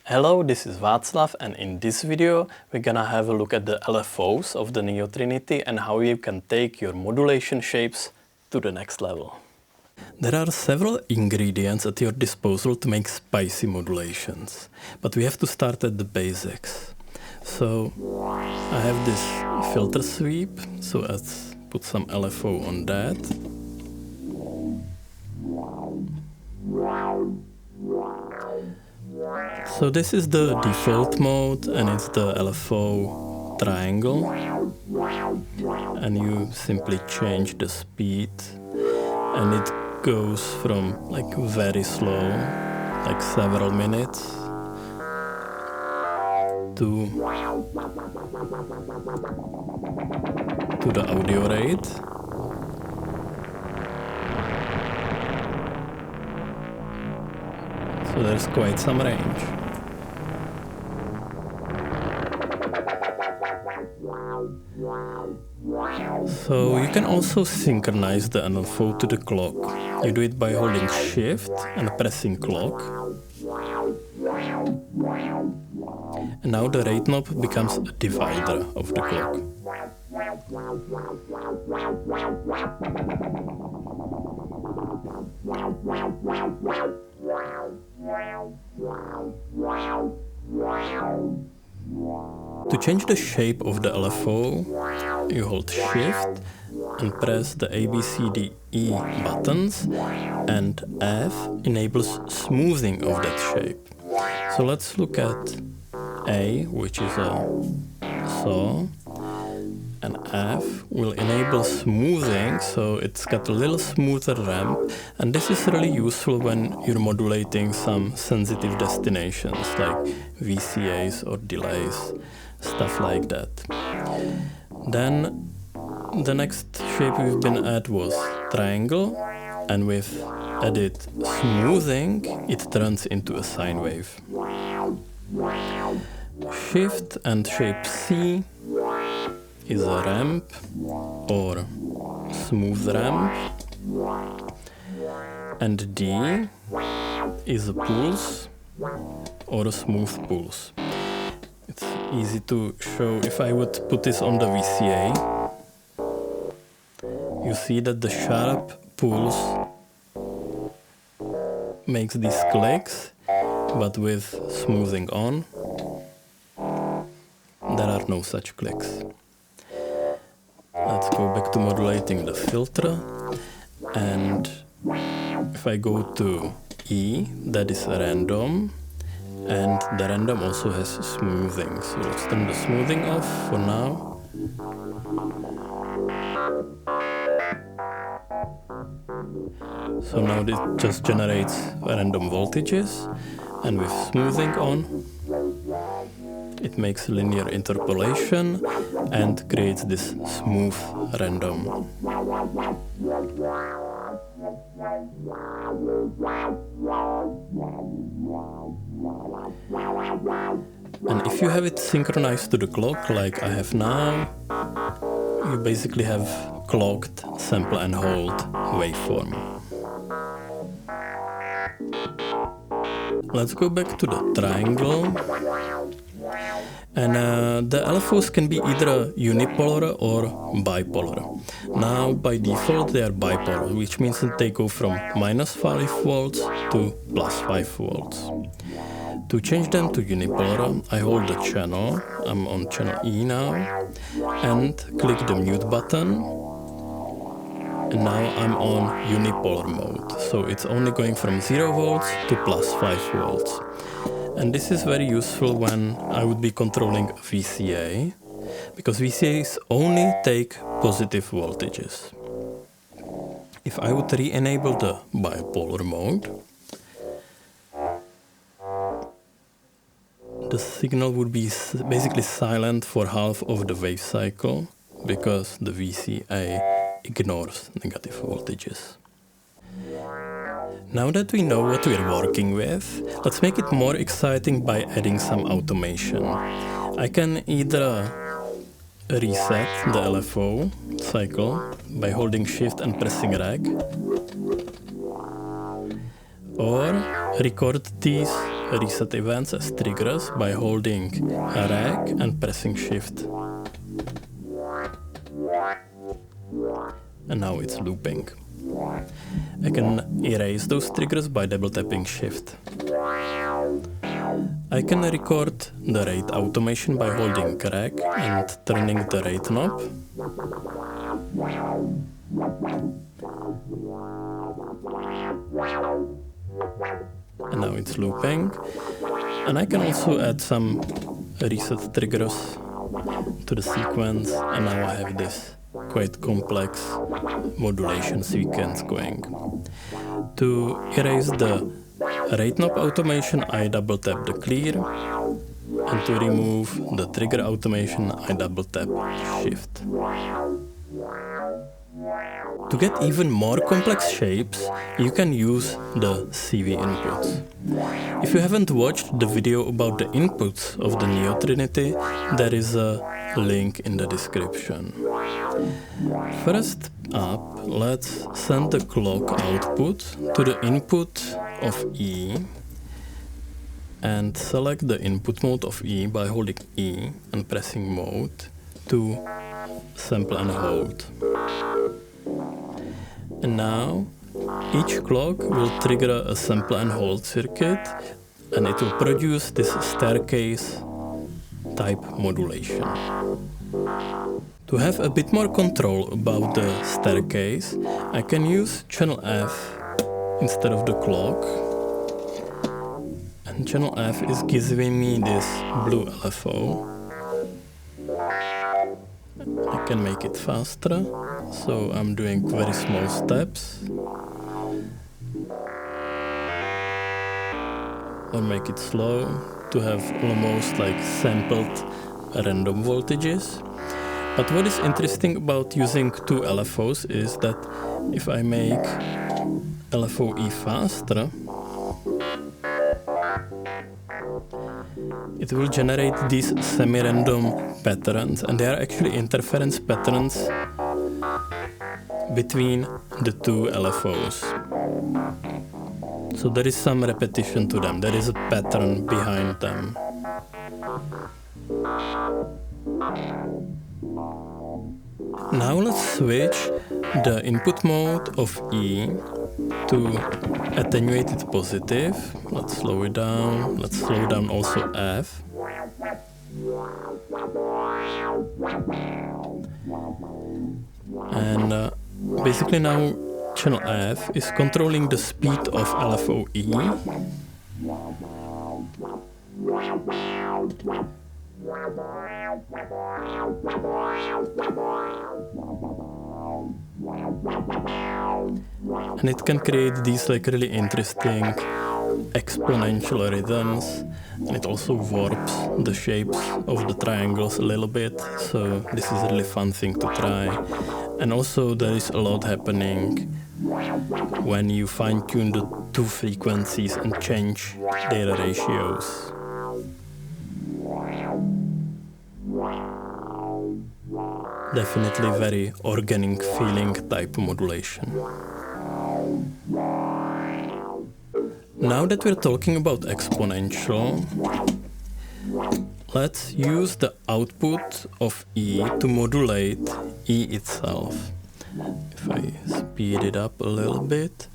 Hello, this is Vaclav, and in this video we're gonna have a look at the LFOs of the Neo Trinity and how you can take your modulation shapes to the next level. There are several ingredients at your disposal to make spicy modulations, but we have to start at the basics. So I have this filter sweep, so let's put some LFO on that. So this is the default mode and it's the LFO triangle, and you simply change the speed and it goes from like very slow, like several minutes, to the audio rate. So there's quite some range. So you can also synchronize the LFO to the clock. You do it by holding Shift and pressing clock. And now the rate knob becomes a divider of the clock. To change the shape of the LFO, you hold Shift and press the A, B, C, D, E buttons, and F enables smoothing of that shape. So let's look at A, which is a saw, and F will enable smoothing, so it's got a little smoother ramp, and this is really useful when you're modulating some sensitive destinations like VCAs or delays, stuff like that. Then the next shape we've been at was triangle, and with added smoothing it turns into a sine wave. Shift and shape C is a ramp or smooth ramp, and D is a pulse or a smooth pulse. It's easy to show. If I would put this on the VCA, you see that the sharp pulse makes these clicks, but with smoothing on, there are no such clicks. Let's go back to modulating the filter, and if I go to E, that is random, and the random also has smoothing, so let's turn the smoothing off for now. So now it just generates random voltages, and with smoothing on, it makes linear interpolation and creates this smooth random. And if you have it synchronized to the clock like I have now, you basically have clocked sample and hold waveform. Let's go back to the triangle. And the LFOs can be either unipolar or bipolar. Now by default they are bipolar, which means that they go from -5 volts to +5 volts. To change them to unipolar, I hold the channel, I'm on channel E now, and click the mute button. And now I'm on unipolar mode, so it's only going from 0 volts to +5 volts. And this is very useful when I would be controlling VCA, because VCAs only take positive voltages. If I would re-enable the bipolar mode, the signal would be basically silent for half of the wave cycle, because the VCA ignores negative voltages. Now that we know what we're working with, let's make it more exciting by adding some automation. I can either reset the LFO cycle by holding Shift and pressing Rec, or record these reset events as triggers by holding REC and pressing Shift. And now it's looping. I can erase those triggers by double tapping Shift. I can record the rate automation by holding REC and turning the rate knob. And now it's looping. And I can also add some reset triggers to the sequence, and now I have this quite complex modulation sequence going. To erase the rate knob automation, I double tap the clear, and to remove the trigger automation, I double tap Shift. To get even more complex shapes, you can use the CV inputs. If you haven't watched the video about the inputs of the Neo Trinity, there is a link in the description. First up, let's send the clock output to the input of E and select the input mode of E by holding E and pressing Mode to sample and hold. And now each clock will trigger a sample and hold circuit, and it will produce this staircase type modulation. To have a bit more control about the staircase, I can use channel F instead of the clock. And channel F is giving me this blue LFO. I can make it faster, so I'm doing very small steps. Or make it slow to have almost like sampled random voltages. But what is interesting about using two LFOs is that if I make LFO E faster, it will generate these semi-random patterns, and they are actually interference patterns between the two LFOs. So there is some repetition to them, there is a pattern behind them. Now let's switch the input mode of E to attenuated positive. Let's slow it down. Let's slow down also F. And basically now channel F is controlling the speed of LFO E. And it can create these like really interesting exponential rhythms, and it also warps the shapes of the triangles a little bit, so this is a really fun thing to try. And also there is a lot happening when you fine-tune the two frequencies and change their ratios. Definitely very organic feeling type modulation. Now that we're talking about exponential, let's use the output of E to modulate E itself. If I speed it up a little bit,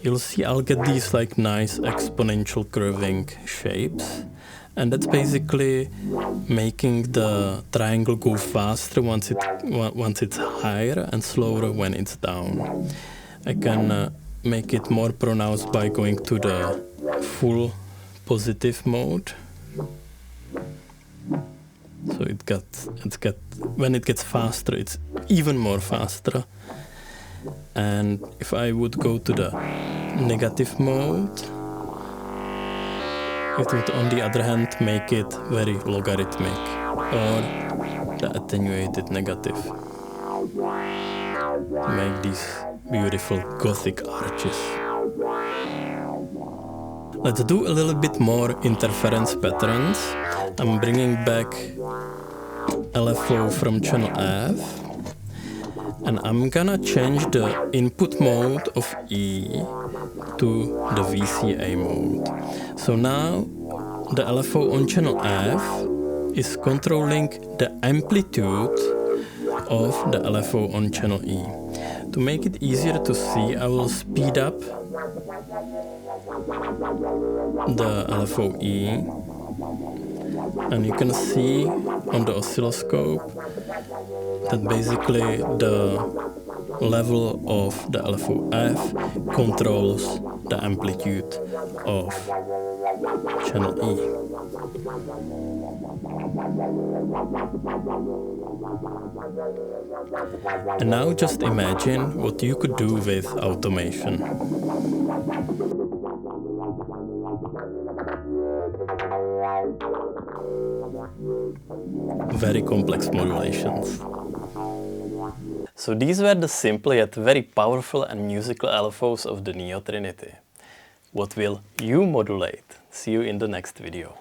you'll see I'll get these like nice exponential curving shapes. And that's basically making the triangle go faster once it's higher and slower when it's down. I can make it more pronounced by going to the full positive mode. So when it gets faster, it's even more faster. And if I would go to the negative mode, it would on the other hand make it very logarithmic, or the attenuated negative. Make these beautiful Gothic arches. Let's do a little bit more interference patterns. I'm bringing back LFO from channel F. And I'm gonna change the input mode of E to the VCA mode. So now the LFO on channel F is controlling the amplitude of the LFO on channel E. To make it easier to see, I will speed up the LFO E, and you can see on the oscilloscope that basically the level of the LFO F controls the amplitude of channel E. And now just imagine what you could do with automation. Very complex modulations. So these were the simple yet very powerful and musical LFOs of the Neo Trinity. What will you modulate? See you in the next video.